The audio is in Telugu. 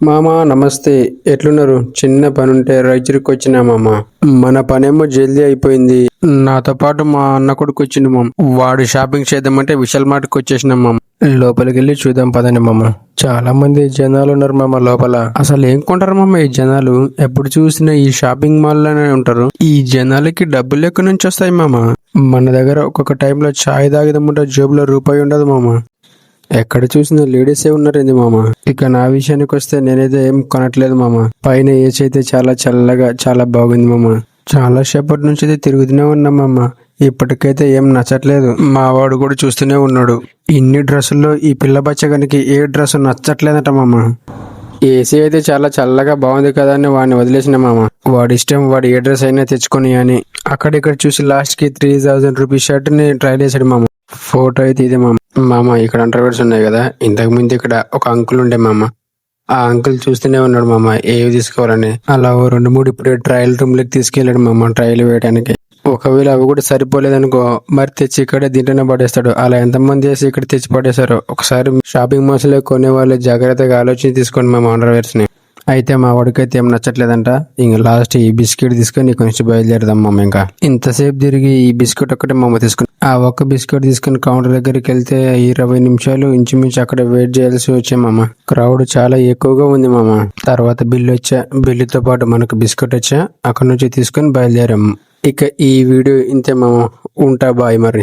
మామ నమస్తే. ఎట్లున్నారు? చిన్న పనుంటే రైచూరికి వచ్చినా మామ. మన పనేమో జల్దీ అయిపోయింది. నాతో పాటు మా అన్న కొడుకు వచ్చిండు మామ. వాడు షాపింగ్ చేద్దామంటే విశాల్ మార్ట్కి వచ్చేసినాం మామ. లోపలికి వెళ్ళి చూద్దాం పదండి మామ. చాలా మంది జనాలు ఉన్నారు మామ లోపల. అసలు ఏం కొంటారు మామ ఈ జనాలు? ఎప్పుడు చూసినా ఈ షాపింగ్ మాల్ లోనే ఉంటారు. ఈ జనాలకి డబ్బులు ఎక్కడి నుంచి వస్తాయి మామ? మన దగ్గర ఒక్కొక్క టైంలో చాయ్ తాగిదమ్మంటే జేబులో రూపాయి ఉండదు మామ. ఎక్కడ చూసినా లేడీసే ఉన్నారేంది మామ. ఇక నా విషయానికి వస్తే నేనైతే ఏం కొనట్లేదు మామ. పైన ఏసీ అయితే చాలా చల్లగా చాలా బాగుంది మామ. చాలా సేపటి నుంచి అయితే తిరుగుతూనే ఉన్నా మామ. ఇప్పటికైతే ఏం నచ్చట్లేదు. మా వాడు కూడా చూస్తూనే ఉన్నాడు. ఇన్ని డ్రెస్సుల్లో ఈ పిల్ల బచ్చగానికి ఏ డ్రెస్ నచ్చట్లేదట మామ. ఏసీ అయితే చాలా చల్లగా బాగుంది కదా అని వాడిని వదిలేసిన మామ. వాడి ఇష్టం, వాడు ఏ డ్రెస్ అయినా తెచ్చుకొని అని అక్కడిక్కడ చూసి లాస్ట్ కి 3000 రూపీస్ షర్ట్ ని ట్రై చేశాడు మామ. ఫోటో అయితే ఇది మామ. మామ ఇక్కడ అండర్వేర్స్ ఉన్నాయి కదా, ఇంతకు ముందు ఇక్కడ ఒక అంకుల్ ఉండే మామ. ఆ అంకుల్ చూస్తూనే ఉన్నాడు మామ ఏవి తీసుకోవాలని. అలా ఓ 2-3 ఇప్పుడే ట్రయల్ రూమ్ లోకి తీసుకెళ్లాడు మామ ట్రయల్ వేయడానికి. ఒకవేళ అవి కూడా సరిపోలేదనుకో మరి తెచ్చి ఇక్కడే దీంట్లోనే పడేస్తాడు. అలా ఎంతమంది వేసి ఇక్కడ తెచ్చి పడేశారు. ఒకసారి షాపింగ్ మాల్స్ లో కొనే వాళ్ళు జాగ్రత్తగా ఆలోచించి తీసుకోండి మామ అండర్వేర్స్ ని. అయితే మా వాడికైతే ఏం నచ్చట్లేదంట. ఇంక లాస్ట్ ఈ బిస్కెట్ తీసుకొని కొంచెం బయలుదేరదాం మామ. ఇంకా ఇంతసేపు తిరిగి ఈ బిస్కెట్ ఒక్కటే మామ తీసుకుని ఆ ఒక్క బిస్కెట్ తీసుకుని కౌంటర్ దగ్గరికి వెళ్తే 20 నిమిషాలు ఇంచుమించు అక్కడ వెయిట్ చేయాల్సి వచ్చే మామ. క్రౌడ్ చాలా ఎక్కువగా ఉంది మామ. తర్వాత బిల్లు వచ్చా, బిల్లుతో పాటు మనకు బిస్కెట్ వచ్చా. అక్కడ నుంచి తీసుకొని బయలుదేరాము. ఇక ఈ వీడియో ఇంతే మామ. ఉంటా బాయ్ మరి.